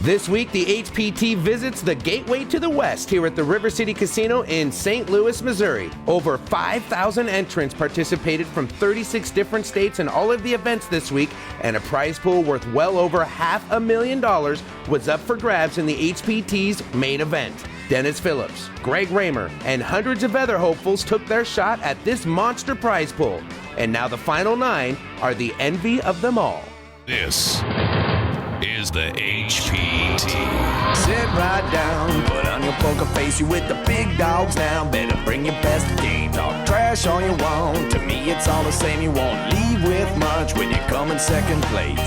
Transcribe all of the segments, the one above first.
This week, the HPT visits the gateway to the West here at the River City Casino in St. Louis, Missouri. Over 5,000 entrants participated from 36 different states in all of the events this week, and a prize pool worth well over $500,000 was up for grabs in the HPT's main event. Dennis Phillips, Greg Raymer, and hundreds of other hopefuls took their shot at this monster prize pool. And now the final 9 are the envy of them all. This is the HPT. Sit right down, put on your poker face, you with the big dogs now. Better bring your best game, talk trash all you want. To me it's all the same, you won't leave with much when you come in second place.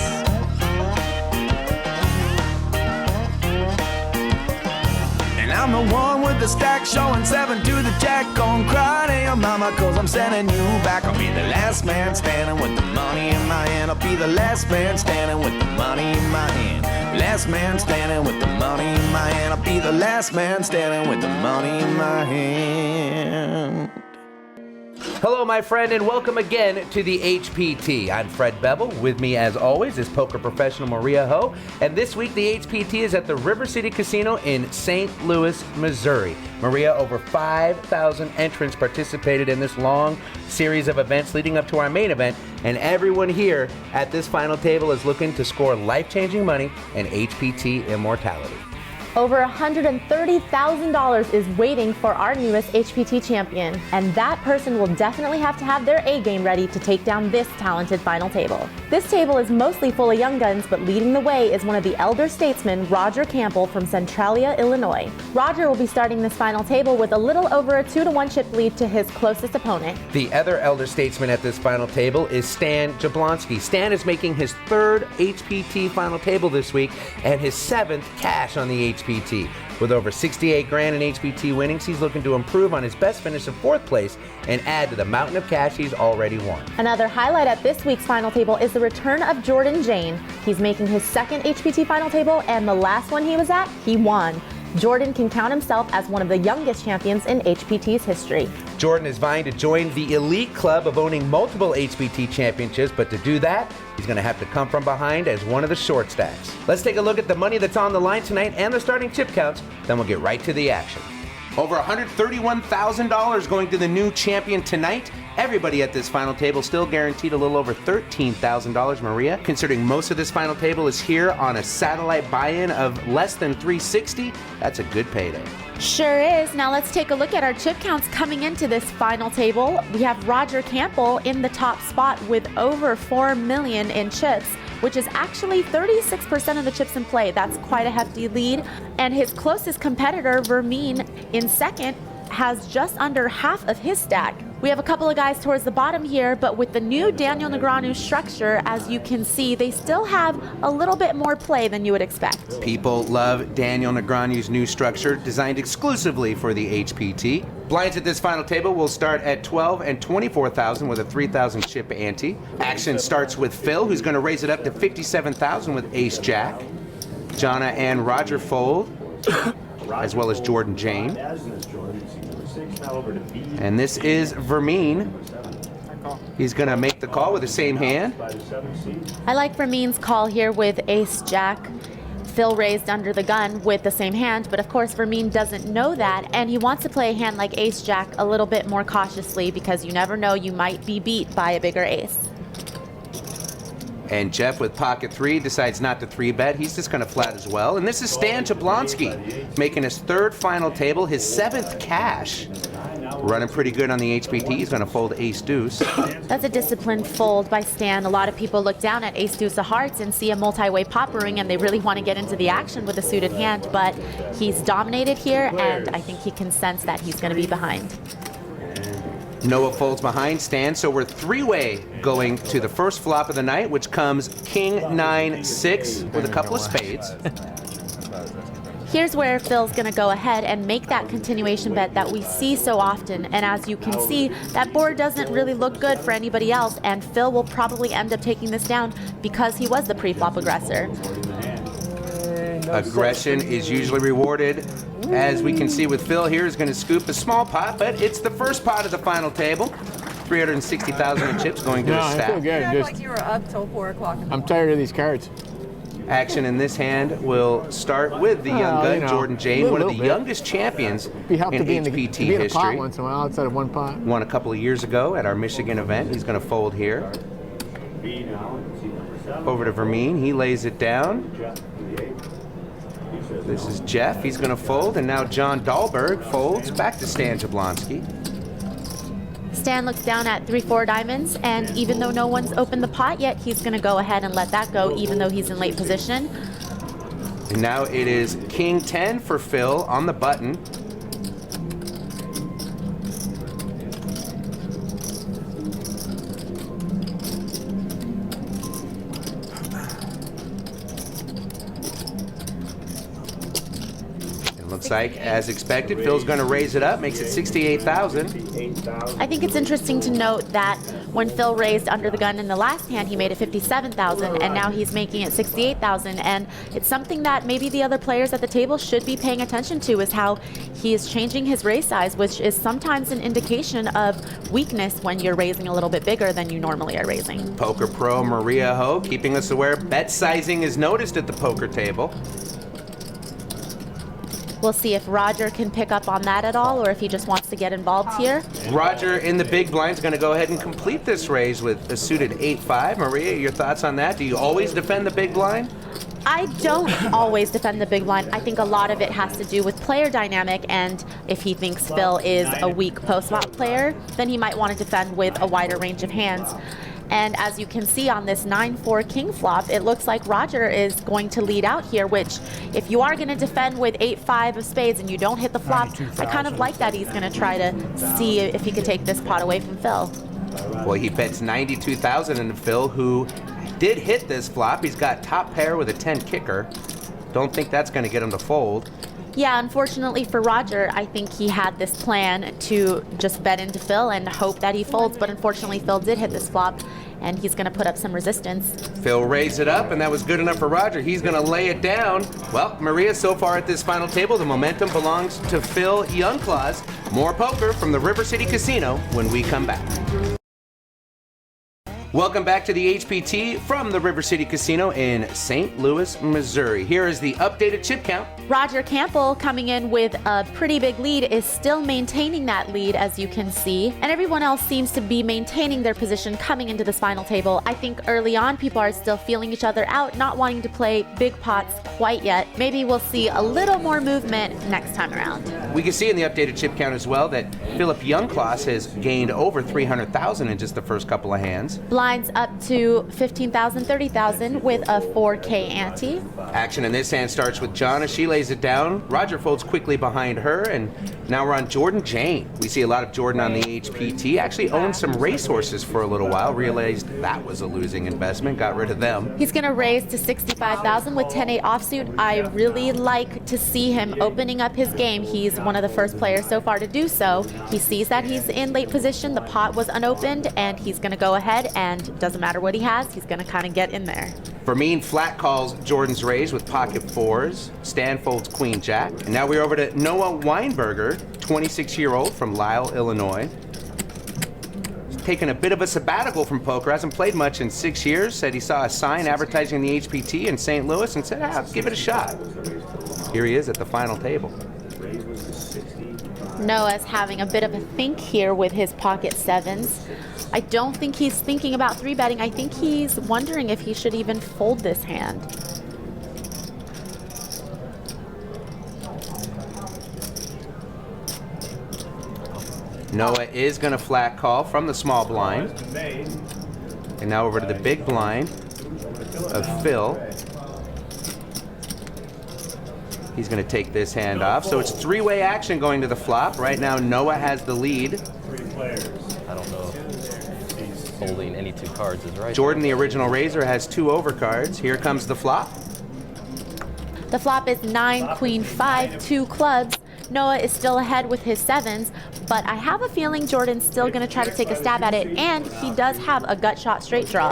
And I'm the one with the stack showing 7 to the jack. Gon' cry to your mama cause I'm sending you back. I'll be the last man standing with the money in my hand. I'll be the last man standing with the money in my hand. Last man standing with the money in my hand. I'll be the last man standing with the money in my hand. Hello, my friend, and welcome again to the HPT. I'm Fred Bevel. With me, as always, is poker professional Maria Ho. And this week, the HPT is at the River City Casino in St. Louis, Missouri. Maria, over 5,000 entrants participated in this long series of events leading up to our main event, and everyone here at this final table is looking to score life-changing money and HPT immortality. Over $130,000 is waiting for our newest HPT champion, and that person will definitely have to have their A game ready to take down this talented final table. This table is mostly full of young guns, but leading the way is one of the elder statesmen, Roger Campbell from Centralia, Illinois. Roger will be starting this final table with a little over a 2-1 chip lead to his closest opponent. The other elder statesman at this final table is Stan Jablonski. Stan is making his 3rd HPT final table this week and his 7th cash on the HPT. With over 68 grand in HPT winnings, he's looking to improve on his best finish of 4th place and add to the mountain of cash he's already won. Another highlight at this week's final table is the return of Jordan Jane. He's making his 2nd HPT final table, and the last one he was at, he won. Jordan can count himself as one of the youngest champions in HPT's history. Jordan is vying to join the elite club of owning multiple HPT championships, but to do that, he's going to have to come from behind as one of the short stacks. Let's take a look at the money that's on the line tonight and the starting chip counts, then we'll get right to the action. Over $131,000 going to the new champion tonight. Everybody at this final table still guaranteed a little over $13,000, Maria. Considering most of this final table is here on a satellite buy-in of less than $360, that's a good payday. Sure is. Now let's take a look at our chip counts coming into this final table. We have Roger Campbell in the top spot with over $4 million in chips, which is actually 36% of the chips in play. That's quite a hefty lead. And his closest competitor, Vermeen, in second, has just under half of his stack. We have a couple of guys towards the bottom here, but with the new Daniel Negreanu structure, as you can see, they still have a little bit more play than you would expect. People love Daniel Negreanu's new structure, designed exclusively for the HPT. Blinds at this final table will start at 12 and 24,000 with a 3,000 chip ante. Action starts with Phil, who's going to raise it up to 57,000 with Ace Jack. Jonna and Roger fold, as well as Jordan Jane. And this is Vermeen. He's going to make the call with the same hand. I like Vermeen's call here with Ace Jack. Phil raised under the gun with the same hand, but of course Vermeen doesn't know that, and he wants to play a hand like Ace Jack a little bit more cautiously because you never know, you might be beat by a bigger ace. And Jeff with pocket 3 decides not to 3-bet. He's just going to flat as well. And this is Stan Jablonski making his 3rd final table, his 7th cash. Running pretty good on the HPT. He's going to fold ace deuce. That's a disciplined fold by Stan. A lot of people look down at ace deuce of hearts and see a multi-way popper ring, and they really want to get into the action with a suited hand, but he's dominated here, and I think he can sense that he's going to be behind. Noah folds behind Stan, so we're 3-way going to the first flop of the night, which comes King 9-6 with a couple of spades. Here's where Phil's going to go ahead and make that continuation bet that we see so often. And as you can see, that board doesn't really look good for anybody else, and Phil will probably end up taking this down because he was the pre-flop aggressor. Aggression is usually rewarded. As we can see with Phil here, is going to scoop a small pot, but it's the first pot of the final table. 360,000 in chips going to the stack. I feel good. You act like you were up till 4 o'clock. I'm tired of these cards. Action in this hand will start with the young gun, Jordan Jane, one of the youngest champions in HPT be in a pot history. once in a while outside of one pot. Won a couple of years ago at our Michigan event. He's going to fold here. Over to Vermeen. He lays it down. This is Jeff. He's going to fold, and now John Dahlberg folds back to Stan Jablonski. Stan looks down at 3-4 diamonds, and even though no one's opened the pot yet, he's going to go ahead and let that go, even though he's in late position. And now it is King 10 for Phil on the button. Looks like, as expected, Phil's going to raise it up, makes it 68,000. I think it's interesting to note that when Phil raised under the gun in the last hand, he made it 57,000, and now he's making it 68,000. And it's something that maybe the other players at the table should be paying attention to, is how he is changing his raise size, which is sometimes an indication of weakness when you're raising a little bit bigger than you normally are raising. Poker pro Maria Ho keeping us aware bet sizing is noticed at the poker table. We'll see if Roger can pick up on that at all, or if he just wants to get involved here. Roger in the big blind is going to go ahead and complete this raise with a suited 8-5. Maria, your thoughts on that? Do you always defend the big blind? I don't always defend the big blind. I think a lot of it has to do with player dynamic, and if he thinks Phil is a weak post-flop player, then he might want to defend with a wider range of hands. And as you can see on this 9-4 king flop, it looks like Roger is going to lead out here, which if you are going to defend with 8-5 of spades and you don't hit the flop, I kind of like that he's going to try to see if he could take this pot away from Phil. Well, he bets 92,000 into Phil, who did hit this flop. He's got top pair with a 10 kicker. Don't think that's going to get him to fold. Yeah, unfortunately for Roger, I think he had this plan to just bet into Phil and hope that he folds, but unfortunately Phil did hit this flop, and he's going to put up some resistance. Phil raised it up, and that was good enough for Roger. He's going to lay it down. Well, Maria, so far at this final table, the momentum belongs to Phil Youngclaws. More poker from the River City Casino when we come back. Welcome back to the HPT from the River City Casino in St. Louis, Missouri. Here is the updated chip count. Roger Campbell, coming in with a pretty big lead, is still maintaining that lead, as you can see. And everyone else seems to be maintaining their position coming into this final table. I think early on, people are still feeling each other out, not wanting to play big pots quite yet. Maybe we'll see a little more movement next time around. We can see in the updated chip count as well that Philip Youngclaws has gained over 300,000 in just the first couple of hands. Blinds up to 15,000, 30,000 with a 4K ante. Action in this hand starts with John as she lays it down. Roger folds quickly behind her, and now we're on Jordan Jane. We see a lot of Jordan on the HPT. Actually owned some racehorses for a little while, realized that was a losing investment, got rid of them. He's going to raise to 65,000 with 10-8 offsuit. I really like to see him opening up his game. He's one of the first players so far to do so. He sees that he's in late position, the pot was unopened, and he's going to go ahead, and doesn't matter what he has, he's going to kind of get in there. Vermeen flat calls Jordan's raise with pocket fours. Stan folds queen jack. And now we're over to Noah Weinberger, 26-year-old from Lisle, Illinois. He's taken a bit of a sabbatical from poker, hasn't played much in 6 years, said he saw a sign advertising the HPT in St. Louis and said, I'll give it a shot. Here he is at the final table. Noah's having a bit of a think here with his pocket sevens. I don't think he's thinking about 3-betting. I think he's wondering if he should even fold this hand. Noah is going to flat call from the small blind. And now over to the big blind of Phil. He's going to take this hand off. So it's three-way action going to the flop. Right now, Noah has the lead. I don't know if holding any two cards is right. Jordan, the original raiser, has 2 overcards. Here comes the flop. The flop is 9, queen, 5, 2 clubs. Noah is still ahead with his sevens, but I have a feeling Jordan's still going to try to take a stab at it, and he does have a gut shot straight draw.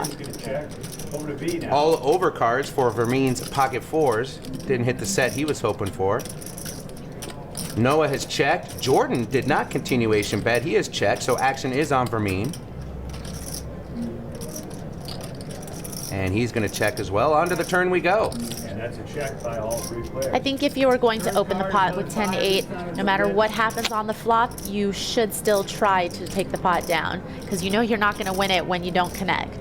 All overcards for Vermeen's pocket fours. Didn't hit the set he was hoping for. Noah has checked. Jordan did not continuation bet. He has checked, so action is on Vermeen. And he's going to check as well. Onto the turn we go. And that's a check by all three players. I think if you were going to open the pot with 10-8, no matter what happens on the flop, you should still try to take the pot down, because you know you're not going to win it when you don't connect.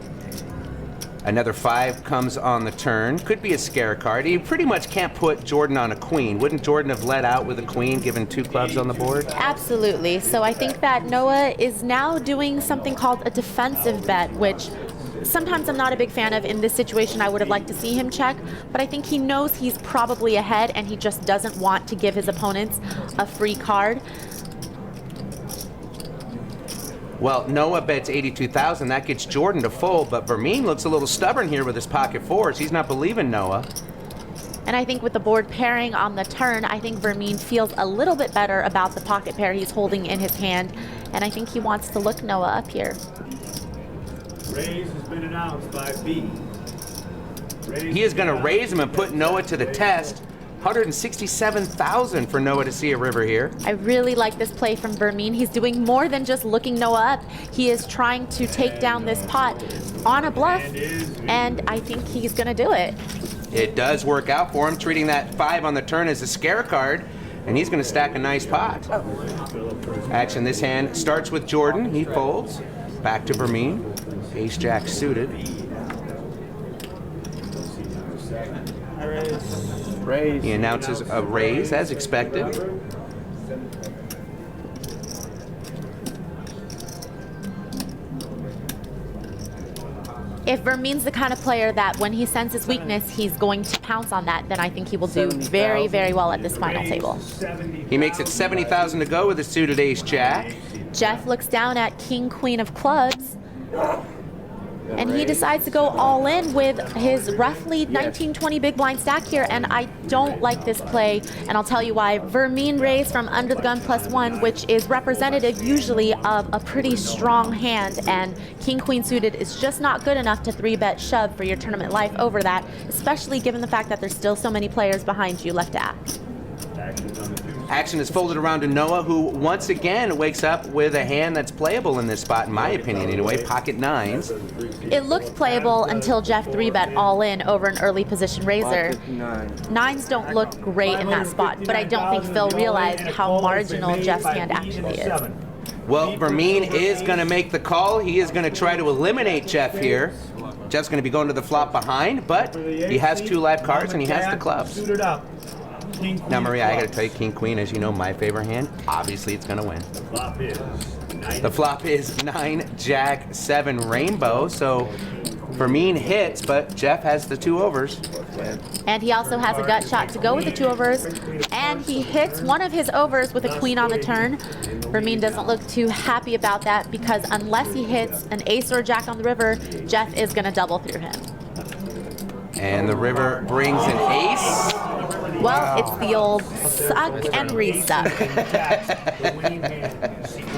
Another 5 comes on the turn. Could be a scare card. He pretty much can't put Jordan on a queen. Wouldn't Jordan have let out with a queen, given 2 clubs on the board? Absolutely. So I think that Noah is now doing something called a defensive bet, which sometimes I'm not a big fan of. In this situation, I would have liked to see him check, but I think he knows he's probably ahead and he just doesn't want to give his opponents a free card. Well, Noah bets 82,000. That gets Jordan to fold, but Vermeer looks a little stubborn here with his pocket 4s. He's not believing Noah. And I think with the board pairing on the turn, I think Vermeer feels a little bit better about the pocket pair he's holding in his hand, and I think he wants to look Noah up here. Raise has been announced by B. He is going to raise him and put Noah to the test. 167,000 for Noah to see a river here. I really like this play from Vermeer. He's doing more than just looking Noah up. He is trying to take down this pot on a bluff, and I think he's going to do it. It does work out for him, treating that 5 on the turn as a scare card, and he's going to stack a nice pot. Action this hand starts with Jordan. He folds. Back to Vermeer. Ace-Jack suited. He announces a raise as expected. If Vermeer's the kind of player that when he senses weakness, he's going to pounce on that, then I think he will do very, very well at this final table. He makes it 70,000 to go with a suited ace-jack. Jeff looks down at king, queen of clubs, and he decides to go all in with his roughly 19-20 big blind stack here, and I don't like this play, and I'll tell you why. Vermeer raised from under the gun +1, which is representative usually of a pretty strong hand, and king-queen suited is just not good enough to 3-bet shove for your tournament life over that, especially given the fact that there's still so many players behind you left to act. Action is folded around to Noah, who once again wakes up with a hand that's playable in this spot, in my opinion anyway, pocket 9s. It looked playable until Jeff 3-bet all in over an early position raiser. 9s don't look great in that spot, but I don't think Phil realized how marginal Jeff's hand actually is. Well, Vermeer is going to make the call. He is going to try to eliminate Jeff here. Jeff's going to be going to the flop behind, but he has 2 live cards and he has the clubs. Now, Maria, I got to tell you, king, queen, as you know, my favorite hand. Obviously, it's going to win. The flop is 9, jack, 7, rainbow. So Vermeer hits, but Jeff has the 2 overs. And he also has a gut shot to go with the 2 overs, and he hits one of his overs with a queen on the turn. Vermeer doesn't look too happy about that because unless he hits an ace or a jack on the river, Jeff is going to double through him. And the river brings an ace. Well, it's the old suck and resuck.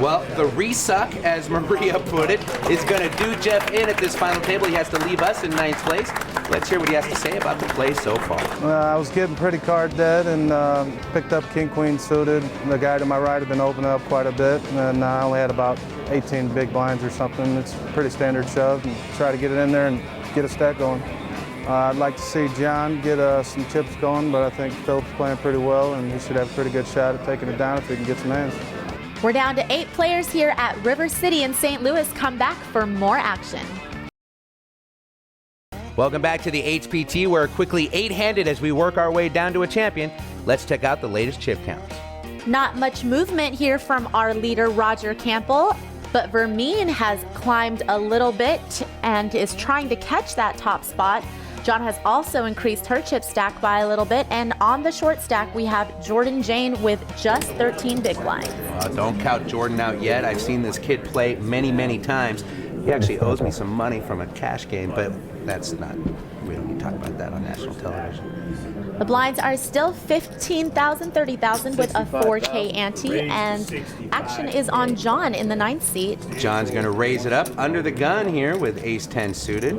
Well, the resuck, as Maria put it, is going to do Jeff in at this final table. He has to leave us in 9th place. Let's hear what he has to say about the play so far. I was getting pretty card dead and picked up king-queen suited. The guy to my right had been opening up quite a bit, and I only had about 18 big blinds or something. It's a pretty standard shove, and try to get it in there and get a stack going. I'd like to see John get some chips going, but I think Phil's playing pretty well, and he should have a pretty good shot at taking it down if he can get some hands. We're down to 8 players here at River City in St. Louis. Come back for more action. Welcome back to the HPT. We're quickly 8-handed as we work our way down to a champion. Let's check out the latest chip counts. Not much movement here from our leader, Roger Campbell, but Vermeer has climbed a little bit and is trying to catch that top spot. John has also increased her chip stack by a little bit, and on the short stack we have Jordan Jane with just 13 big blinds. Don't count Jordan out yet. I've seen this kid play many, many times. He actually owes me some money from a cash game, but that's not, we don't need to talk about that on national television. The blinds are still 15,000, 30,000 with a 4K ante, and action is on John in the 9th seat. John's going to raise it up under the gun here with ace-10 suited.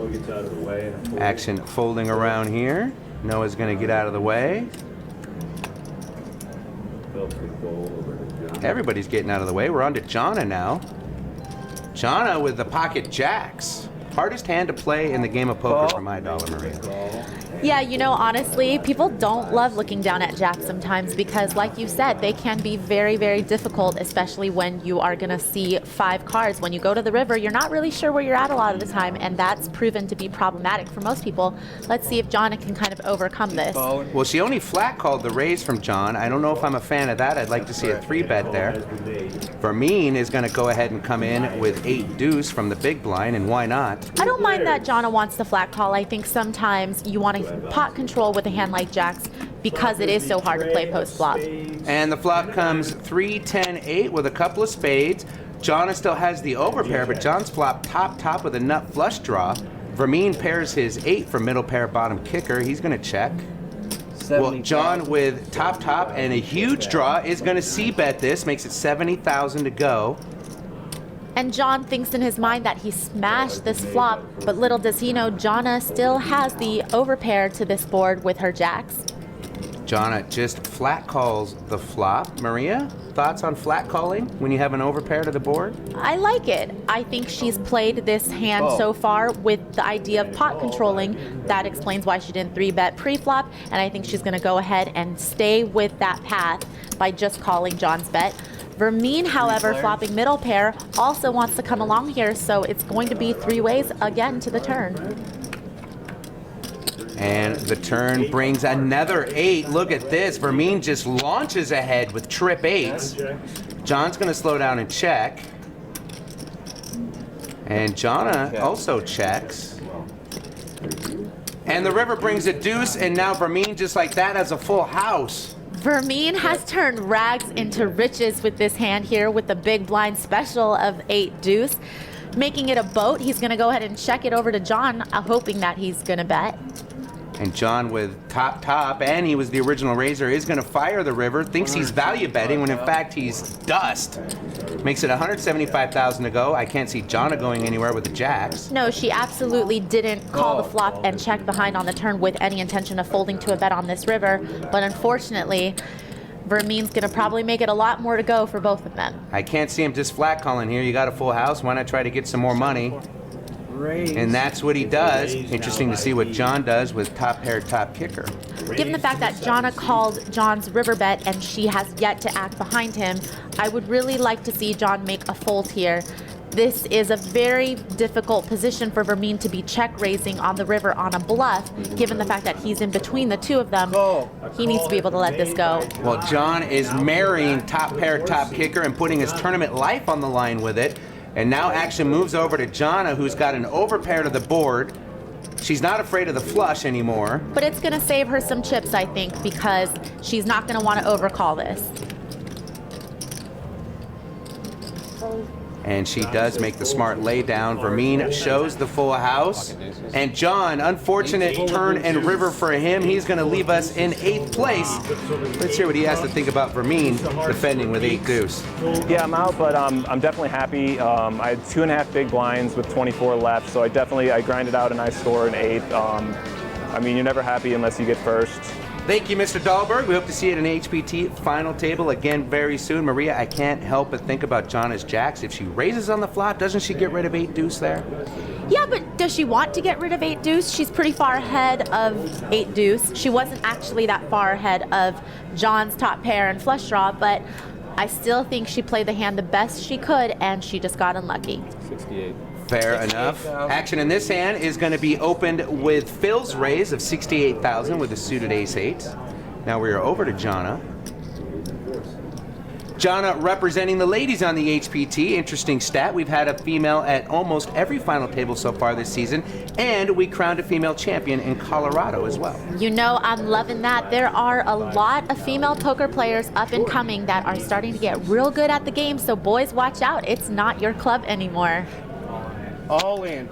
Action folding around here. Noah's going to get out of the way. Everybody's getting out of the way. We're on to Jonna now. Jonna with the pocket jacks. Hardest hand to play in the game of poker for my dollar, Maria. Yeah, you know, honestly, people don't love looking down at jacks sometimes because, like you said, they can be very, very difficult, especially when you are going to see 5 cards. When you go to the river, you're not really sure where you're at a lot of the time, and that's proven to be problematic for most people. Let's see if Jonna can kind of overcome this. Well, she only flat called the raise from John. I don't know if I'm a fan of that. I'd like to see a 3-bet there. Vermeen is going to go ahead and come in with 8 deuce from the big blind, and why not? I don't mind that Jonna wants the flat call. I think sometimes you want to pot control with a hand like jacks because it is so hard to play post flop. And the flop comes 3, 10, 8 with a couple of spades. Jonna still has the overpair, but John's flop top with a nut flush draw. Vermeen pairs his 8 for middle pair bottom kicker. He's going to check. Well, John with top and a huge draw is going to c-bet this, makes it 70,000 to go. And John thinks in his mind that he smashed this flop, but little does he know Jonna still has the overpair to this board with her jacks. Jonna just flat calls the flop. Maria, thoughts on flat calling when you have an overpair to the board? I like it. I think she's played this hand so far with the idea of pot controlling. That explains why she didn't 3-bet pre-flop, and I think she's going to go ahead and stay with that path by just calling John's bet. Vermeen, however, flopping middle pair, also wants to come along here, so it's going to be 3 ways again to the turn. And the turn brings another 8. Look at this. Vermeen just launches ahead with trip 8s. John's going to slow down and check. And Jonna also checks. And the river brings a deuce, and now Vermeen, just like that, has a full house. Vermeen has turned rags into riches with this hand here with the big blind special of 8 deuce. Making it a boat, he's going to go ahead and check it over to John, hoping that he's going to bet. And John with top, and he was the original raiser, is going to fire the river, thinks he's value betting when in fact he's dust. Makes it 175,000 to go. I can't see Jonna going anywhere with the jacks. No, she absolutely didn't call the flop and check behind on the turn with any intention of folding to a bet on this river. But unfortunately, Vermeen's going to probably make it a lot more to go for both of them. I can't see him just flat calling here. You got a full house. Why not try to get some more money? And that's what he does. Interesting to see what John does with top pair, top kicker. Given the fact that Jonna called John's river bet and she has yet to act behind him, I would really like to see John make a fold here. This is a very difficult position for Vermeen to be check raising on the river on a bluff, given the fact that he's in between the two of them. He needs to be able to let this go. Well, John is marrying top pair, top kicker and putting his tournament life on the line with it. And now action moves over to Jonna, who's got an overpair to the board. She's not afraid of the flush anymore. But it's going to save her some chips, I think, because she's not going to want to overcall this. And she does make the smart lay down. Vermeen shows the full house. And John, unfortunate turn and river for him. He's going to leave us in 8th place. Let's hear what he has to think about Vermeen defending with 8 deuce. Yeah, I'm out, but I'm definitely happy. I had 2.5 big blinds with 24 left, so I grinded out a nice score in 8th. I mean, you're never happy unless you get first. Thank you, Mr. Dahlberg. We hope to see you at an HPT final table again very soon. Maria, I can't help but think about Jonna's jacks. If she raises on the flop, doesn't she get rid of 8 deuce there? Yeah, but does she want to get rid of 8 deuce? She's pretty far ahead of 8 deuce. She wasn't actually that far ahead of John's top pair and flush draw, but I still think she played the hand the best she could, and she just got unlucky. 68. Fair enough. Action in this hand is going to be opened with Phil's raise of 68,000 with a suited ace-8. Now we are over to Jonna. Jonna representing the ladies on the HPT. Interesting stat. We've had a female at almost every final table so far this season, and we crowned a female champion in Colorado as well. You know, I'm loving that. There are a lot of female poker players up and coming that are starting to get real good at the game, so boys, watch out. It's not your club anymore. All in.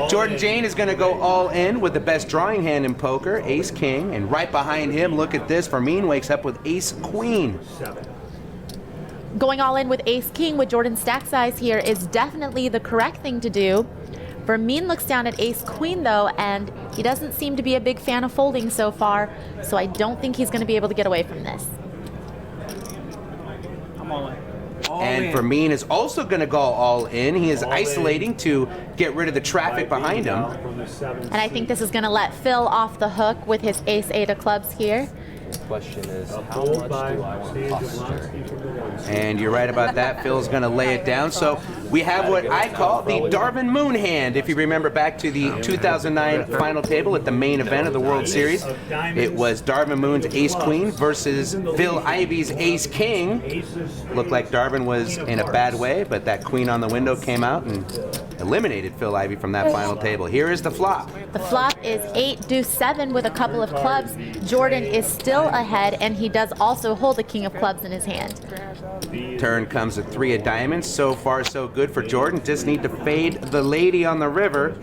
Jordan Jane is going to go all in with the best drawing hand in poker, ace-king, and right behind him, look at this, Vermeen wakes up with ace-queen. Going all in with ace-king with Jordan's stack size here is definitely the correct thing to do. Vermeen looks down at ace-queen though, and he doesn't seem to be a big fan of folding so far, so I don't think he's going to be able to get away from this. I'm all in. and Vermeen is also going to go all in. He is isolating to get rid of the traffic behind him. And I think this is going to let Phil off the hook with his ace-8 of clubs here. The question is, how much do I want to posture? And you're right about that. Phil's going to lay it down. So we have what I call the Darvin Moon hand. If you remember back to the 2009 final table at the main event of the World Series, it was Darvin Moon's ace-queen versus Phil Ivey's ace-king. Looked like Darvin was in a bad way, but that queen on the window came out and eliminated Phil Ivey from that final table. Here is the flop. The flop is 8 deuce 7 with a couple of clubs. Jordan is still ahead, and he does also hold the king of clubs in his hand. Turn comes a 3 of diamonds. So far, so good for Jordan. Just need to fade the lady on the river.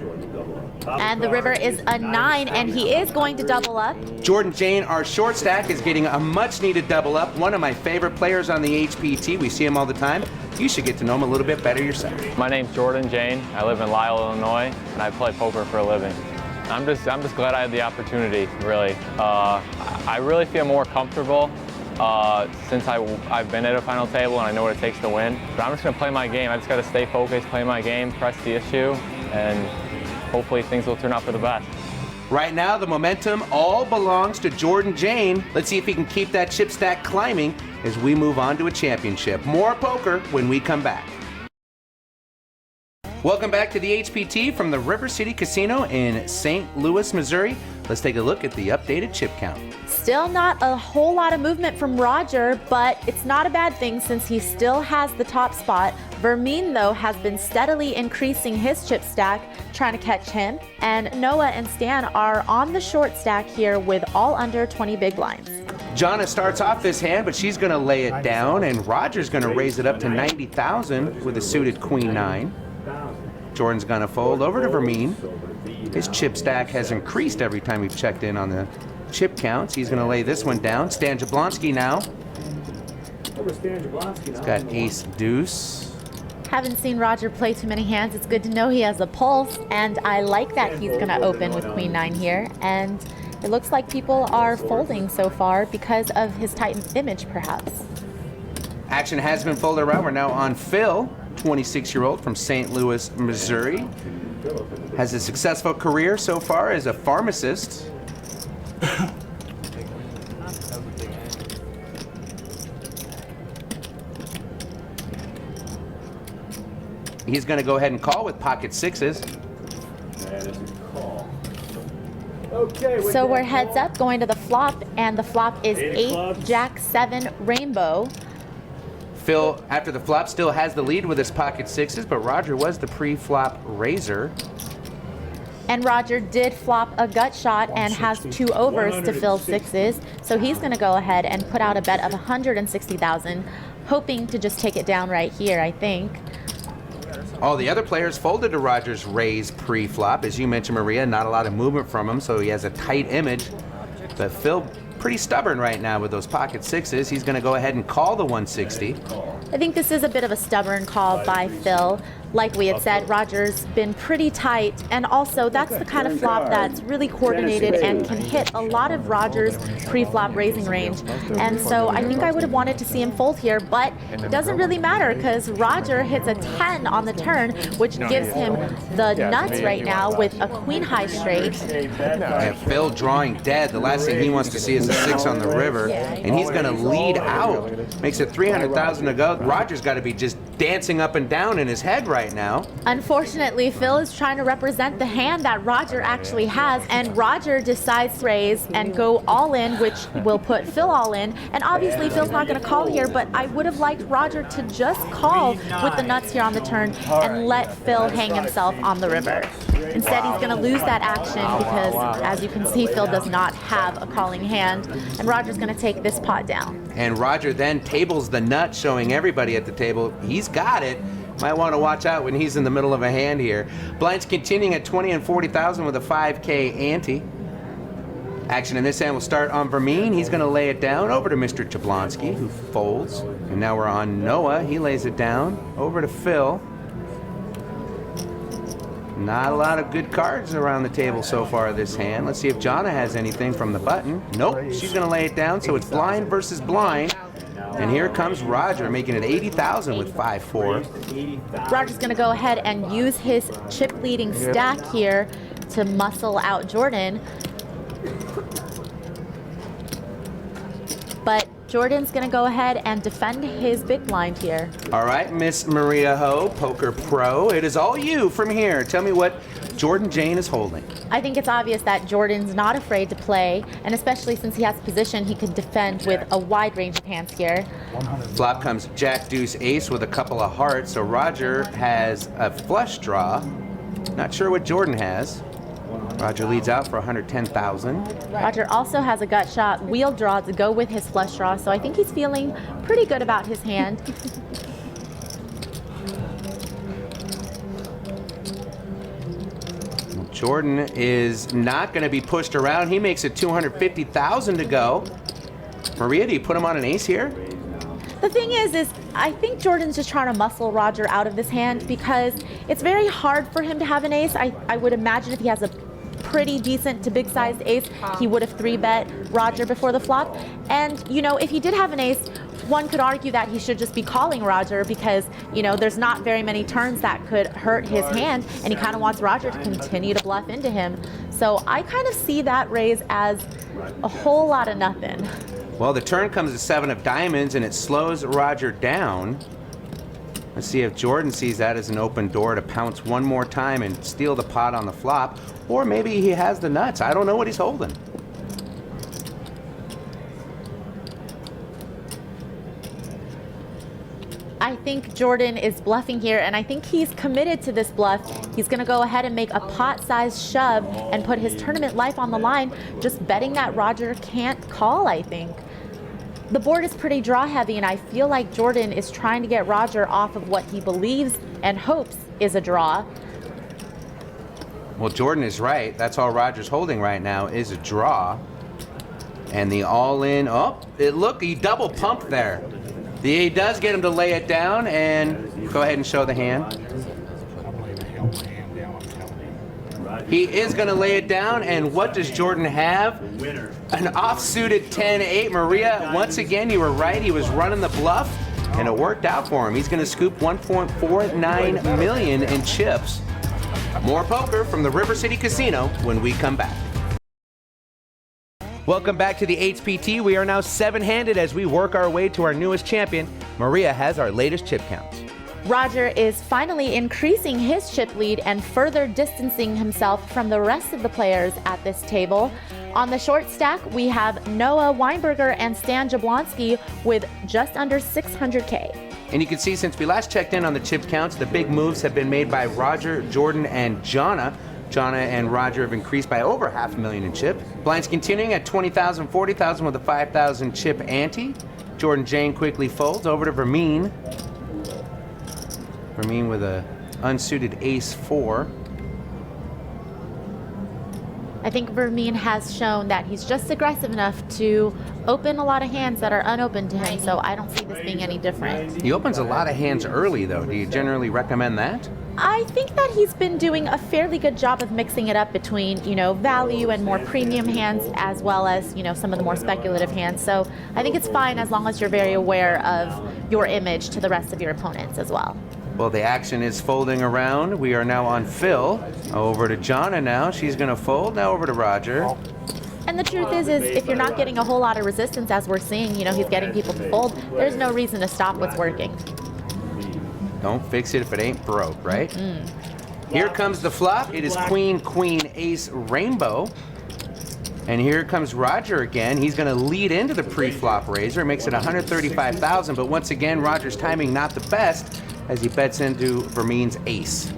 And the river is a 9, and he is going to double up. Jordan Jane, our short stack, is getting a much-needed double up. One of my favorite players on the HPT. We see him all the time. You should get to know him a little bit better yourself. My name's Jordan Jane. I live in Lisle, Illinois, and I play poker for a living. I'm just glad I had the opportunity, really. I really feel more comfortable since I've been at a final table and I know what it takes to win. But I'm just gonna play my game. I just gotta stay focused, play my game, press the issue, and hopefully things will turn out for the best. Right now, the momentum all belongs to Jordan Jane. Let's see if he can keep that chip stack climbing as we move on to a championship. More poker when we come back. Welcome back to the HPT from the River City Casino in St. Louis, Missouri. Let's take a look at the updated chip count. Still not a whole lot of movement from Roger, but it's not a bad thing since he still has the top spot. Vermeen, though, has been steadily increasing his chip stack, trying to catch him. And Noah and Stan are on the short stack here with all under 20 big blinds. Jonna starts off this hand, but she's going to lay it down, and Roger's going to raise it up to 90,000 with a suited queen 9. Jordan's going to fold over to Vermeen. His chip stack has increased every time we've checked in on the chip counts. He's going to lay this one down. Stan Jablonski now. He's got ace deuce. Haven't seen Roger play too many hands. It's good to know he has a pulse, and I like that he's going to open with queen 9 here. And it looks like people are folding so far because of his tight image, perhaps. Action has been folded around. We're now on Phil, 26-year-old from St. Louis, Missouri. Has a successful career so far as a pharmacist. He's going to go ahead and call with pocket 6s. So we're heads up going to the flop, and the flop is 8 jack 7 rainbow. Phil, after the flop, still has the lead with his pocket 6s, but Roger was the pre-flop raiser. And Roger did flop a gut shot and has 2 overs to Phil's 6s, so he's going to go ahead and put out a bet of 160,000, hoping to just take it down right here, I think. All the other players folded to Roger's raise pre-flop. As you mentioned, Maria, not a lot of movement from him, so he has a tight image. But Phil, pretty stubborn right now with those pocket 6s. He's going to go ahead and call the 160. I think this is a bit of a stubborn call by Phil. Like we had said, Roger's been pretty tight, and also that's the kind of flop that's really coordinated and can hit a lot of Roger's pre-flop raising range. And so I think I would have wanted to see him fold here, but it doesn't really matter because Roger hits a 10 on the turn, which gives him the nuts right now with a queen high straight. And Phil drawing dead. The last thing he wants to see is a 6 on the river, and he's going to lead out. Makes it 300,000 to go. Roger's got to be just dancing up and down in his head right now. Unfortunately, Phil is trying to represent the hand that Roger actually has, and Roger decides to raise and go all in, which will put Phil all in. And obviously, Phil's not going to call here, but I would have liked Roger to just call with the nuts here on the turn and let Phil hang himself on the river. Instead, he's going to lose that action because, as you can see, Phil does not have a calling hand, and Roger's going to take this pot down. And Roger then tables the nut, showing everybody at the table he's got it. Might want to watch out when he's in the middle of a hand here. Blinds continuing at 20 and 40,000 with a 5K ante. Action in this hand will start on Vermeen. He's going to lay it down over to Mr. Jablonski, who folds. And now we're on Noah. He lays it down over to Phil. Not a lot of good cards around the table so far this hand. Let's see if Jonna has anything from the button. Nope, she's going to lay it down, so it's blind versus blind. And here comes Roger making it 80,000 with 5-4. Roger's going to go ahead and use his chip leading stack here to muscle out Jordan. But Jordan's going to go ahead and defend his big blind here. All right, Miss Maria Ho, Poker Pro, it is all you from here. Tell me what Jordan Jane is holding. I think it's obvious that Jordan's not afraid to play, and especially since he has position, he can defend with a wide range of hands here. Flop comes Jack, Deuce, Ace with a couple of hearts, so Roger has a flush draw. Not sure what Jordan has. Roger leads out for 110,000. Roger also has a gut shot wheel draw to go with his flush draw, so I think he's feeling pretty good about his hand. Jordan is not going to be pushed around. He makes it 250,000 to go. Maria, do you put him on an ace here? The thing is I think Jordan's just trying to muscle Roger out of this hand because it's very hard for him to have an ace. I would imagine if he has a pretty decent to big sized ace, he would have 3-bet Roger before the flop. And, you know, if he did have an ace, one could argue that he should just be calling Roger because, you know, there's not very many turns that could hurt his hand, and he kind of wants Roger to continue to bluff into him. So I kind of see that raise as a whole lot of nothing. Well, the turn comes to 7 of diamonds, and it slows Roger down. Let's see if Jordan sees that as an open door to pounce one more time and steal the pot on the flop. Or maybe he has the nuts. I don't know what he's holding. I think Jordan is bluffing here, and I think he's committed to this bluff. He's going to go ahead and make a pot-sized shove and put his tournament life on the line, just betting that Roger can't call, I think. The board is pretty draw-heavy, and I feel like Jordan is trying to get Roger off of what he believes and hopes is a draw. Well, Jordan is right. That's all Roger's holding right now is a draw. And the all-in, oh, look, he double pumped there. He does get him to lay it down, and go ahead and show the hand. He is going to lay it down, and what does Jordan have? An offsuited 10-8. Maria, once again, you were right. He was running the bluff, and it worked out for him. He's going to scoop $1.49 million in chips. More poker from the River City Casino when we come back. Welcome back to the HPT. We are now 7-handed as we work our way to our newest champion. Maria has our latest chip counts. Roger is finally increasing his chip lead and further distancing himself from the rest of the players at this table. On the short stack, we have Noah Weinberger and Stan Jablonski with just under 600K. And you can see since we last checked in on the chip counts, the big moves have been made by Roger, Jordan, and Jonna. Jonna and Roger have increased by over $500,000 in chip. Blinds continuing at 20,000, 40,000 with a 5,000 chip ante. Jordan Jane quickly folds over to Vermeen. Vermeen with a unsuited ace-4. I think Vermeen has shown that he's just aggressive enough to open a lot of hands that are unopened to him, so I don't see this being any different. He opens a lot of hands early, though. Do you generally recommend that? I think that he's been doing a fairly good job of mixing it up between, you know, value and more premium hands as well as, you know, some of the more speculative hands. So I think it's fine as long as you're very aware of your image to the rest of your opponents as well. Well, the action is folding around. We are now on Phil. Over to Jonna now. She's going to fold. Now over to Roger. And the truth is if you're not getting a whole lot of resistance, as we're seeing, you know, he's getting people to fold, there's no reason to stop what's working. Don't fix it if it ain't broke, right? Here comes the flop. It is queen, queen, ace, rainbow. And here comes Roger again. He's going to lead into the pre-flop raiser. It makes it 135,000, but once again, Roger's timing not the best as he bets into Vermeen's ace.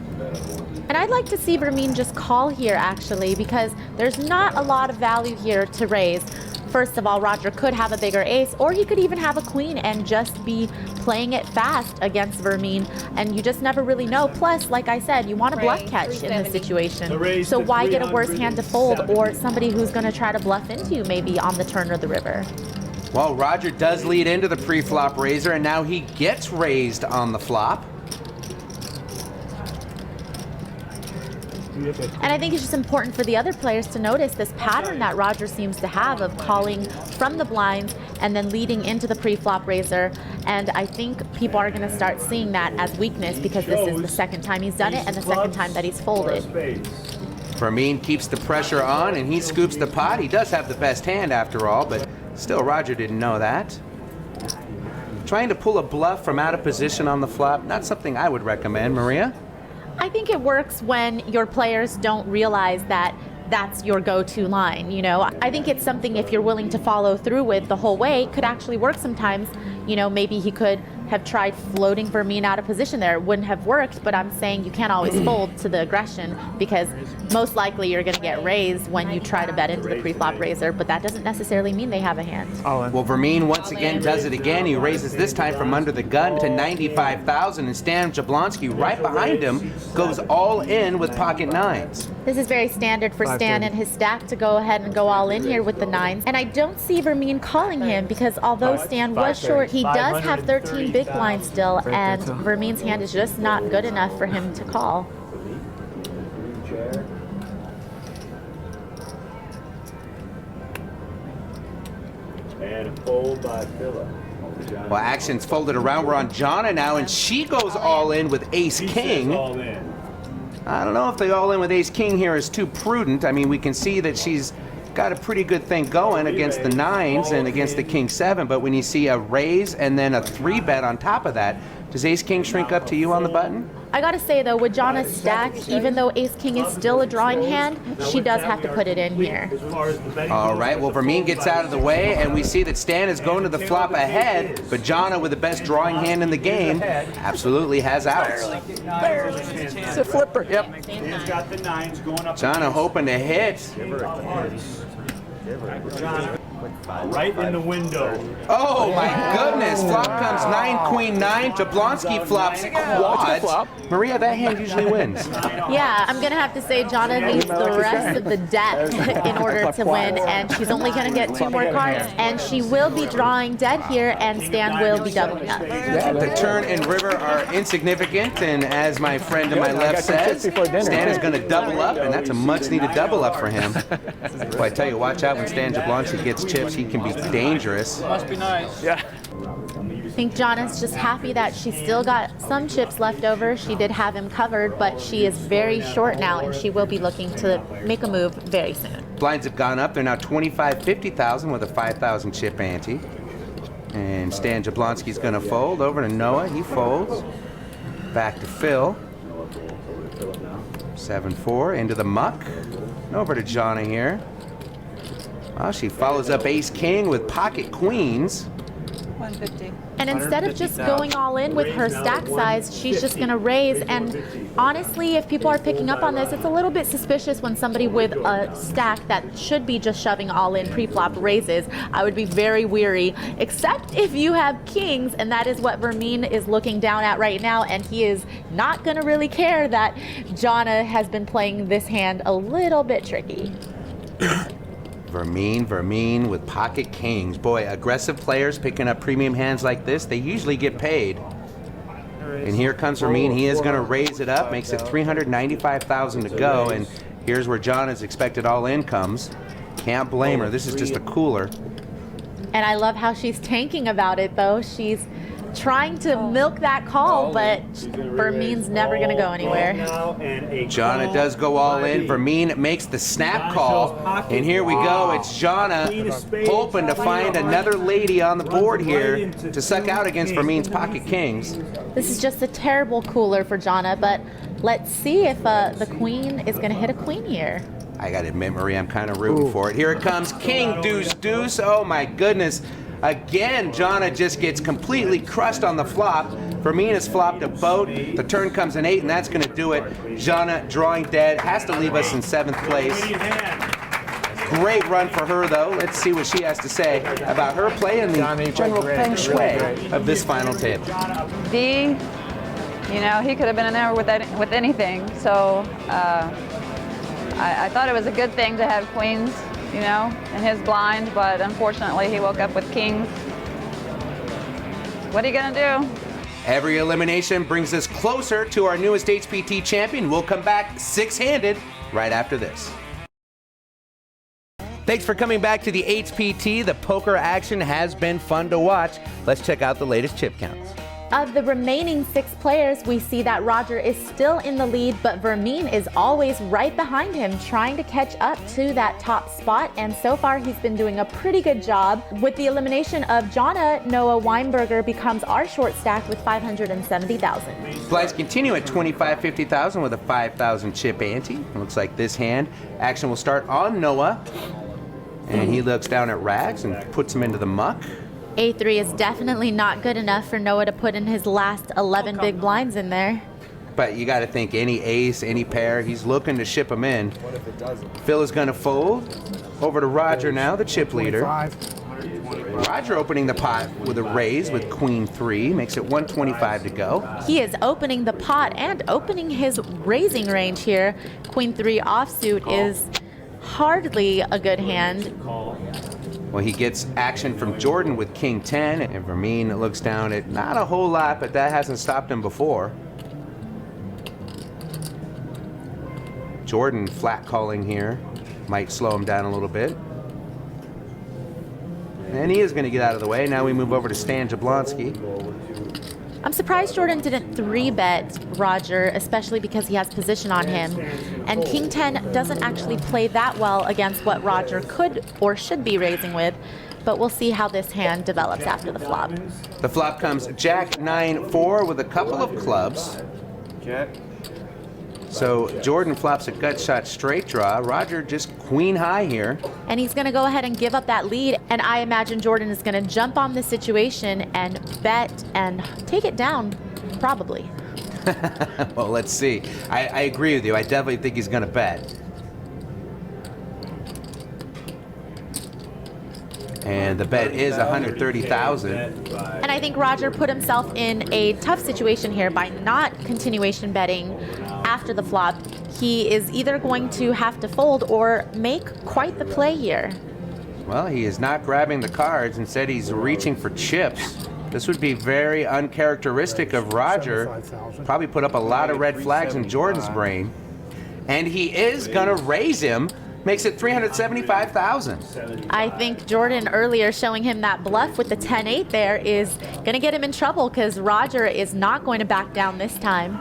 And I'd like to see Vermeen just call here, actually, because there's not a lot of value here to raise. First of all, Roger could have a bigger ace, or he could even have a queen and just be playing it fast against Vermeen, and you just never really know. Plus, like I said, you want a bluff catch in this situation. So why get a worse hand to fold or somebody who's going to try to bluff into you maybe on the turn or the river? Well, Roger does lead into the pre-flop raiser, and now he gets raised on the flop. And I think it's just important for the other players to notice this pattern that Roger seems to have of calling from the blinds and then leading into the pre-flop raiser. And I think people are going to start seeing that as weakness because this is the second time he's done it and the second time that he's folded. Vermeen keeps the pressure on and he scoops the pot. He does have the best hand after all, but still Roger didn't know that. Trying to pull a bluff from out of position on the flop, not something I would recommend. Maria? I think it works when your players don't realize that that's your go-to line, you know. I think it's something if you're willing to follow through with the whole way, could actually work sometimes. You know, maybe he could have tried floating Vermeen out of position there. It wouldn't have worked, but I'm saying you can't always fold to the aggression because most likely you're going to get raised when you try to bet into the pre-flop raiser, but that doesn't necessarily mean they have a hand. Well, Vermeen once again does it again. He raises this time from under the gun to 95,000, and Stan Jablonski right behind him goes all in with pocket nines. This is very standard for Stan and his stack to go ahead and go all in here with the nines. And I don't see Vermeen calling him because although Stan was short, he does have 13 big blinds still, and Vermeen's hand is just not good enough for him to call. And a fold by Phillip. Well, action's folded around. We're on Jonna now, and she goes all in with ace-king. All in. I don't know if the all in with ace-king here is too prudent. I mean, we can see that she's got a pretty good thing going against the nines and against the king-7, but when you see a raise and then a 3-bet on top of that, does ace-king shrink up to you on the button? I gotta say though, with Jonna's stack, even though ace-king is still a drawing hand, she does have to put it in here. All right, well, Vermeen gets out of the way, and we see that Stan is going to the flop ahead, but Jonna, with the best drawing hand in the game, absolutely has outs. It's a flipper. Yep. Stan's got the nines going up. Jonna hoping to hit. Right in the window. Oh my goodness! Flop comes 9, queen, 9. Jablonski flops quads. Maria, that hand usually wins. Yeah, I'm gonna have to say Jonna needs the rest of the deck in order to win, and she's only gonna get 2 more cards, and she will be drawing dead here, and Stan will be doubling up. The turn and river are insignificant, and as my friend to my left says, Stan is gonna double up, and that's a much-needed double up for him. Well, I tell you, watch out when Stan Jablonski gets chips. He can be dangerous. Must be nice. Yeah. I think Jonna's just happy that she's still got some chips left over. She did have him covered, but she is very short now, and she will be looking to make a move very soon. Blinds have gone up. They're now 25, 50,000 with a 5,000 chip ante. And Stan Jablonski's going to fold over to Noah. He folds. Back to Phil. 7-4 into the muck. Over to Jonna here. Well, she follows up ace-king with pocket queens. 150. And instead of just going all in with her stack size, she's just going to raise. And honestly, if people are picking up on this, it's a little bit suspicious when somebody with a stack that should be just shoving all in pre-flop raises. I would be very weary, except if you have kings, and that is what Vermeen is looking down at right now, and he is not going to really care that Jonna has been playing this hand a little bit tricky. Vermeen with pocket kings. Boy, aggressive players picking up premium hands like this, they usually get paid. And here comes Vermeen. He is going to raise it up, makes it 395,000 to go, and here's where Jonna's expected all in comes. Can't blame her. This is just a cooler. And I love how she's tanking about it, though. She's trying to milk that call, but Vermeen's never going to go anywhere. Jonna does go all in. Vermeen makes the snap call, and here we go. It's Jonna hoping to find another lady on the board here to suck out against Vermeen's pocket kings. This is just a terrible cooler for Jonna, but let's see if the queen is going to hit a queen here. I got to admit, Marie, I'm kind of rooting for it. Here it comes, king, deuce, deuce. Oh my goodness. Again, Jonna just gets completely crushed on the flop. Vermeen has flopped a boat. The turn comes an 8, and that's going to do it. Jonna drawing dead, has to leave us in 7th place. Great run for her, though. Let's see what she has to say about her play and the general feng shui of this final table. D, you know, he could have been in there with anything. So I thought it was a good thing to have queens, you know, in his blind, but unfortunately he woke up with kings. What are you gonna do? Every elimination brings us closer to our newest HPT champion. We'll come back 6-handed right after this. Thanks for coming back to the HPT. The poker action has been fun to watch. Let's check out the latest chip counts. Of the remaining 6 players, we see that Roger is still in the lead, but Vermeen is always right behind him, trying to catch up to that top spot. And so far, he's been doing a pretty good job. With the elimination of Jonna, Noah Weinberger becomes our short stack with 570,000. Blinds continue at 25-50,000 with a 5,000 chip ante. Looks like this hand action will start on Noah, and he looks down at Rags and puts him into the muck. A3 is definitely not good enough for Noah to put in his last 11 big blinds in there. But you got to think any ace, any pair, he's looking to ship them in. What if it doesn't? Phil is going to fold. Over to Roger now, the chip leader. Roger opening the pot with a raise with Queen 3, makes it 125 to go. He is opening the pot and opening his raising range here. Queen 3 offsuit is hardly a good hand. Well, he gets action from Jordan with King 10, and Vermeen looks down at not a whole lot, but that hasn't stopped him before. Jordan flat calling here might slow him down a little bit. And he is going to get out of the way. Now we move over to Stan Jablonski. I'm surprised Jordan didn't 3-bet Roger, especially because he has position on him. And King 10 doesn't actually play that well against what Roger could or should be raising with, but we'll see how this hand develops after the flop. The flop comes Jack 9-4 with a couple of clubs. So Jordan flops a gut shot straight draw. Roger just queen high here. And he's going to go ahead and give up that lead. And I imagine Jordan is going to jump on the situation and bet and take it down, probably. Well, let's see. I agree with you. I definitely think he's going to bet. And the bet is 130,000. And I think Roger put himself in a tough situation here by not continuation betting after the flop. He is either going to have to fold or make quite the play here. Well, he is not grabbing the cards. Instead, he's reaching for chips. This would be very uncharacteristic of Roger. Probably put up a lot of red flags in Jordan's brain. And he is going to raise him. Makes it 375,000. I think Jordan earlier showing him that bluff with the 10-8 there is going to get him in trouble because Roger is not going to back down this time.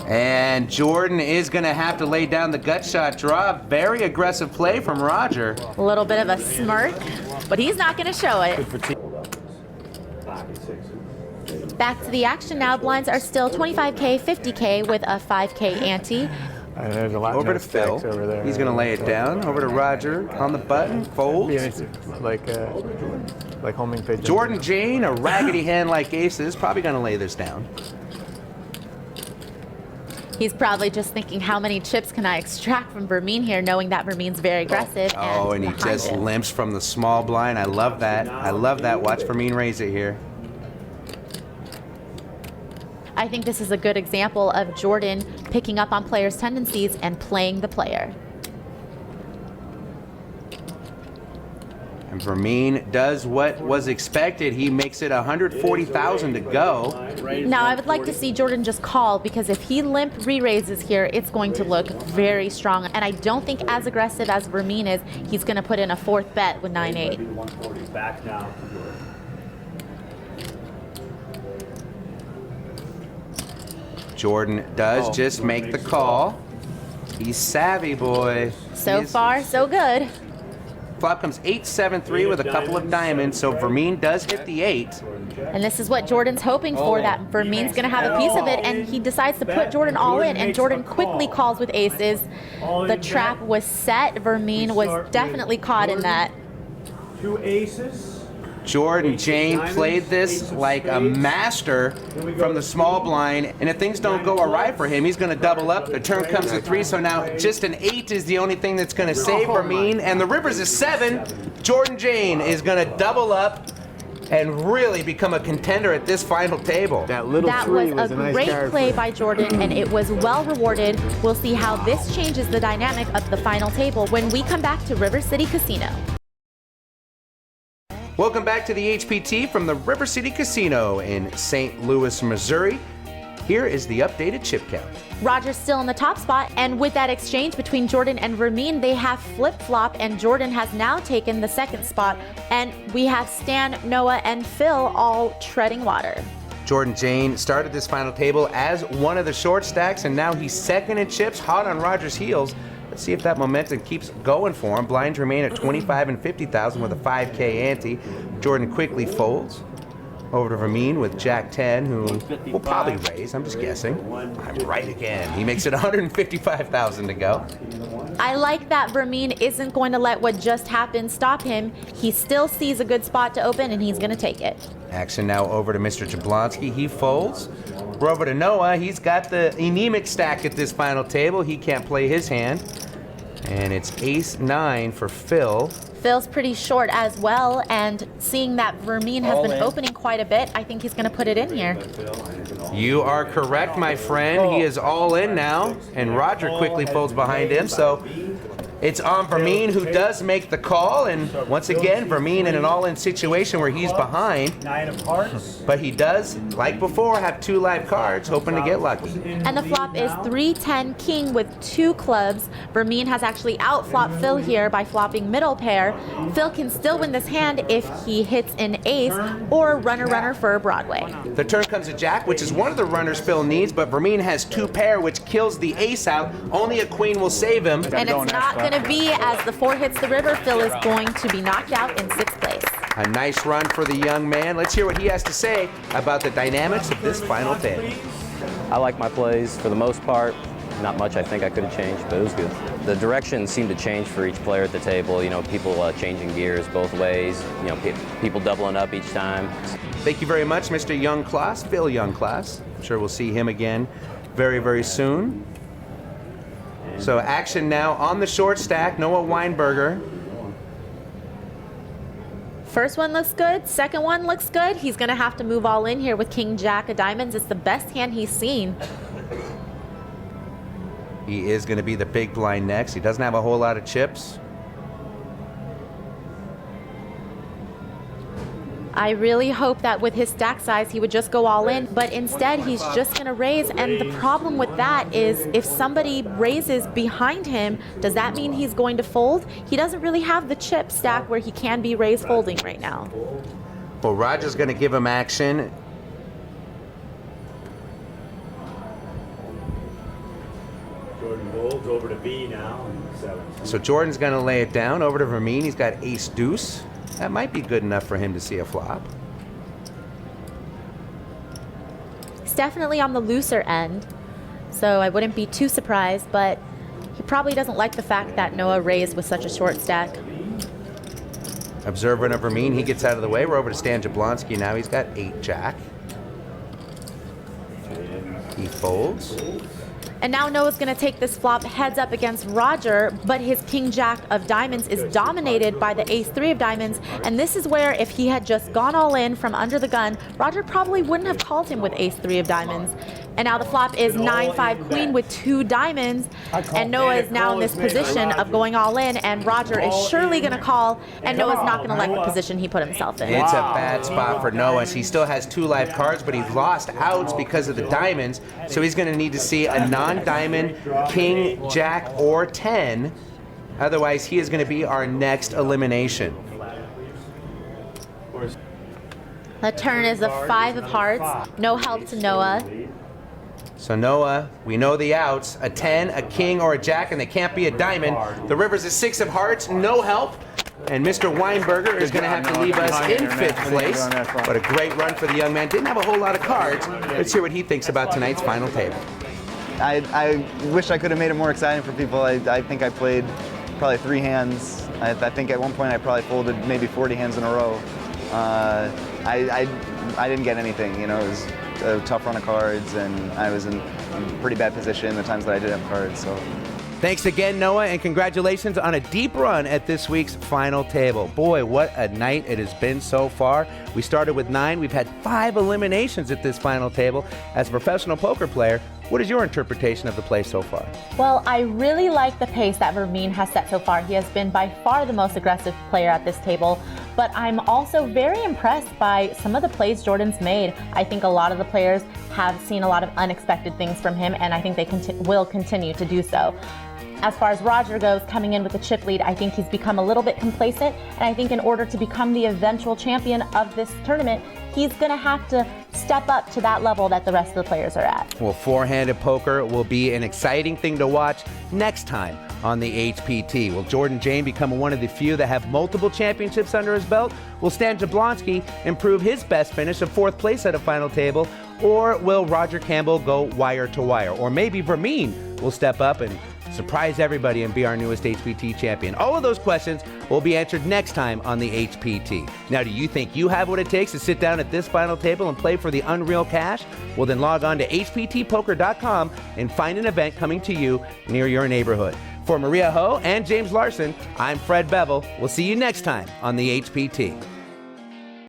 And Jordan is going to have to lay down the gut shot draw. Very aggressive play from Roger. A little bit of a smirk, but he's not going to show it. Back to the action now. Blinds are still 25K, 50K with a 5K ante. There's a lot Over to Phil. over there. He's going to lay it down. Over to Roger on the button. Folds. Like homing pigeon. Jordan Jane, a raggedy hand like aces, probably going to lay this down. He's probably just thinking, how many chips can I extract from Vermeen here, knowing that Vermeen's very aggressive. And he just limps from the small blind. I love that. I love that. Watch Vermeen raise it here. I think this is a good example of Jordan picking up on players' tendencies and playing the player. And Vermeen does what was expected. He makes it 140,000 to go. Now, I would like to see Jordan just call, because if he limp re-raises here, it's going to look very strong. And I don't think as aggressive as Vermeen is, he's going to put in a 4th bet with 9-8. Back now. Jordan does just make the call. He's savvy, boy. So far, so good. Flop comes 8-7-3 with a couple of diamonds, so Vermeen does hit the 8. And this is what Jordan's hoping for, that Vermeen's going to have a piece of it, and he decides to put Jordan all in, and Jordan quickly calls with aces. The trap was set. Vermeen was definitely caught in that. 2 aces. Jordan Jane played this like a master from the small blind, and if things don't go awry for him, he's going to double up. The turn comes to 3, so now just an 8 is the only thing that's going to save Vermeen, and the river's a 7. Jordan Jane is going to double up and really become a contender at this final table. That little That was a great play by Jordan, and it was well rewarded. We'll see how this changes the dynamic of the final table when we come back to River City Casino. Welcome back to the HPT from the River City Casino in St. Louis, Missouri. Here is the updated chip count. Roger's still in the top spot, and with that exchange between Jordan and Vermeen, they have flip-flop, and Jordan has now taken the second spot, and we have Stan, Noah, and Phil all treading water. Jordan Jane started this final table as one of the short stacks, and now he's second in chips, hot on Roger's heels. Let's see if that momentum keeps going for him. Blinds remain at 25 and 50,000 with a 5K ante. Jordan quickly folds over to Vermeen with Jack 10, who will probably raise. I'm just guessing. I'm right again. He makes it 155,000 to go. I like that Vermeen isn't going to let what just happened stop him. He still sees a good spot to open, and he's going to take it. Action now over to Mr. Jablonski. He folds. We're over to Noah. He's got the anemic stack at this final table. He can't play his hand. And it's ace-9 for Phil. Phil's pretty short as well, and seeing that Vermeen has been opening quite a bit, I think he's going to put it in here. You are correct, my friend. He is all in now, and Roger quickly folds behind him. So it's on Vermeen, who does make the call, and once again, Vermeen in an all-in situation where he's behind. 9 of hearts. But he does, like before, have 2 live cards, hoping to get lucky. And the flop is 3-10 king with 2 clubs. Vermeen has actually outflopped Phil here by flopping middle pair. Phil can still win this hand if he hits an ace or runner for Broadway. The turn comes to Jack, which is one of the runners Phil needs, but Vermeen has 2 pair, which kills the ace out. Only a queen will save him. And it's not going to be as the 4 hits the river. Phil is going to be knocked out in 6th place. A nice run for the young man. Let's hear what he has to say about the dynamics of this final table. I like my plays for the most part. Not much I think I could have changed, but it was good. The direction seemed to change for each player at the table. You know, people changing gears both ways. You know, people doubling up each time. Thank you very much, Mr. Youngclass, Phil Youngclass. I'm sure we'll see him again very, very soon. So action now on the short stack, Noah Weinberger. First one looks good, second one looks good. He's gonna have to move all in here with King Jack of diamonds. It's the best hand he's seen. He is gonna be the big blind next. He doesn't have a whole lot of chips. I really hope that with his stack size, he would just go all in, but instead he's just gonna raise, and the problem with that is if somebody raises behind him, does that mean he's going to fold? He doesn't really have the chip stack where he can be raised folding right now. Well, Roger's gonna give him action. Jordan folds over to B now. 7. So Jordan's gonna lay it down over to Vermeen. He's got ace deuce. That might be good enough for him to see a flop. He's definitely on the looser end, so I wouldn't be too surprised, but he probably doesn't like the fact that Noah raised with such a short stack. Observant of Vermeen, he gets out of the way. We're over to Stan Jablonski now. He's got 8 jack. He folds. And now Noah's going to take this flop heads up against Roger, but his King Jack of diamonds is dominated by the Ace 3 of diamonds, and this is where if he had just gone all in from under the gun, Roger probably wouldn't have called him with Ace 3 of diamonds. And now the flop is 9-5 queen with 2 diamonds, and Noah is now in this position of going all in, and Roger is surely going to call, and Noah's not going to like the position he put himself in. It's a bad spot for Noah. He still has 2 live cards, but he's lost outs because of the diamonds, so he's going to need to see a non-diamond king, jack, or 10. Otherwise, he is going to be our next elimination. The turn is a 5 of hearts. No help to Noah. So Noah, we know the outs, a 10, a king, or a jack, and they can't be a diamond. The river's a 6 of hearts, no help. And Mr. Weinberger is going to have to leave us in 5th place. But a great run for the young man. Didn't have a whole lot of cards. Let's hear what he thinks about tonight's final table. I wish I could have made it more exciting for people. I think I played probably 3 hands. I think at one point I probably folded maybe 40 hands in a row. I didn't get anything, you know. It was a tough run of cards, and I was in a pretty bad position the times that I did have cards. So, thanks again, Noah, and congratulations on a deep run at this week's final table. Boy, what a night it has been so far. We started with 9. We've had 5 eliminations at this final table. As a professional poker player, what is your interpretation of the play so far? Well, I really like the pace that Vermeen has set so far. He has been by far the most aggressive player at this table. but I'm also very impressed by some of the plays Jordan's made. I think a lot of the players have seen a lot of unexpected things from him, and I think they will continue to do so. As far as Roger goes, coming in with the chip lead, I think he's become a little bit complacent, and I think in order to become the eventual champion of this tournament, he's going to have to step up to that level that the rest of the players are at. Well, four-handed poker will be an exciting thing to watch next time on the HPT. Will Jordan Jane become one of the few that have multiple championships under his belt? Will Stan Jablonski improve his best finish of 4th place at a final table? Or will Roger Campbell go wire to wire? Or maybe Vermeen will step up and surprise everybody and be our newest HPT champion? All of those questions will be answered next time on the HPT. Now, do you think you have what it takes to sit down at this final table and play for the unreal cash? Well, then log on to hptpoker.com and find an event coming to you near your neighborhood. For Maria Ho and James Larson, I'm Fred Bevel. We'll see you next time on the HPT.